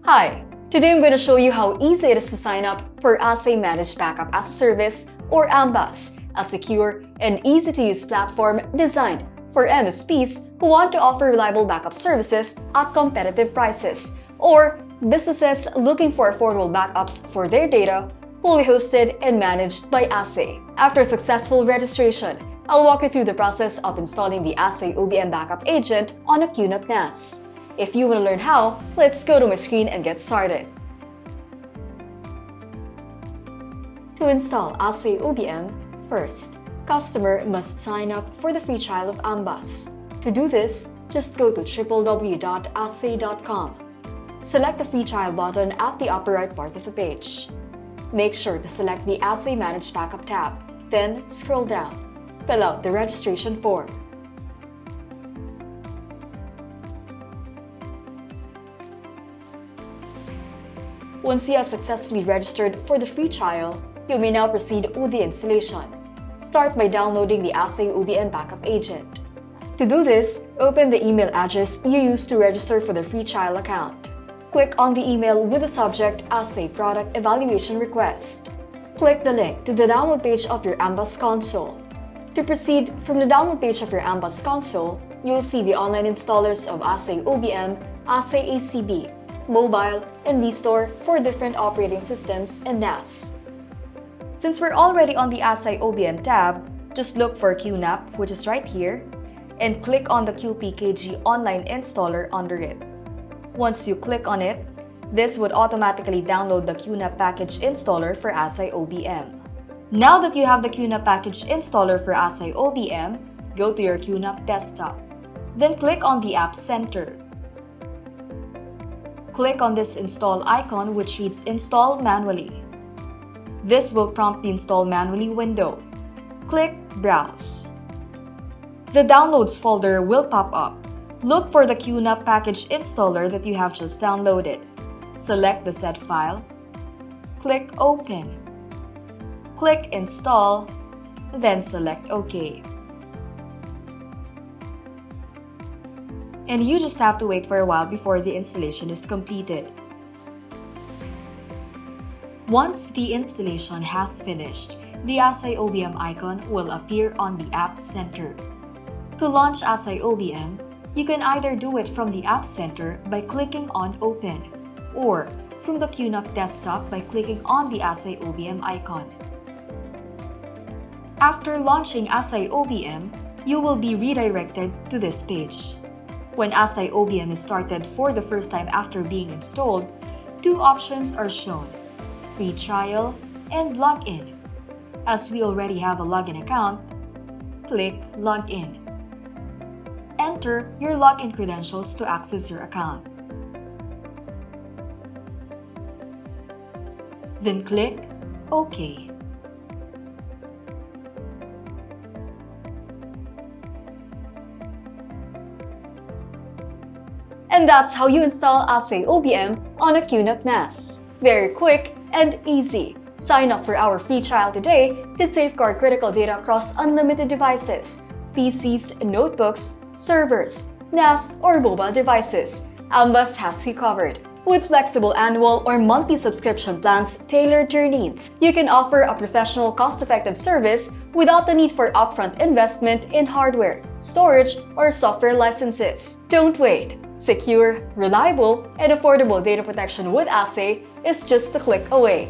Hi! Today I'm going to show you how easy it is to sign up for Ahsay Managed Backup as a Service or AMBaaS, a secure and easy-to-use platform designed for MSPs who want to offer reliable backup services at competitive prices, or businesses looking for affordable backups for their data, fully hosted and managed by Ahsay. After successful registration, I'll walk you through the process of installing the AhsayOBM backup agent on a QNAP NAS. If you want to learn how, let's go to my screen and get started. To install AhsayOBM, first, customer must sign up for the free trial of AMBaaS. To do this, just go to www.ahsay.com. Select the free trial button at the upper right part of the page. Make sure to select the Ahsay Managed Backup tab, then scroll down. Fill out the registration form. Once you have successfully registered for the free trial, you may now proceed with the installation. Start by downloading the AhsayOBM backup agent. To do this, open the email address you used to register for the free trial account. Click on the email with the subject Ahsay Product Evaluation Request. Click the link to the download page of your AMBaaS console. To proceed from the download page of your AMBaaS console, you'll see the online installers of AhsayOBM, AhsayACB, Mobile, and vStore for different operating systems and NAS. Since we're already on the AhsayOBM tab, just look for QNAP, which is right here, and click on the QPKG online installer under it. Once you click on it, this would automatically download the QNAP package installer for AhsayOBM. Now that you have the QNAP package installer for AhsayOBM, go to your QNAP desktop. Then click on the App Center. Click on this install icon which reads Install Manually. This will prompt the Install Manually window. Click Browse. The Downloads folder will pop up. Look for the QNAP package installer that you have just downloaded. Select the said file. Click Open. Click Install, then select OK. And you just have to wait for a while before the installation is completed. Once the installation has finished, the AhsayOBM icon will appear on the App Center. To launch AhsayOBM, you can either do it from the App Center by clicking on Open, or from the QNAP desktop by clicking on the AhsayOBM icon. After launching AhsayOBM, you will be redirected to this page. When AhsayOBM is started for the first time after being installed, two options are shown: free trial and login. As we already have a login account, click Login. Enter your login credentials to access your account. Then click OK. And that's how you install AhsayOBM on a QNAP NAS. Very quick and easy. Sign up for our free trial today to safeguard critical data across unlimited devices, PCs, notebooks, servers, NAS, or mobile devices. AMBaaS has you covered. With flexible annual or monthly subscription plans tailored to your needs, you can offer a professional, cost-effective service without the need for upfront investment in hardware, storage, or software licenses. Don't wait. Secure, reliable, and affordable data protection with Ahsay is just a click away.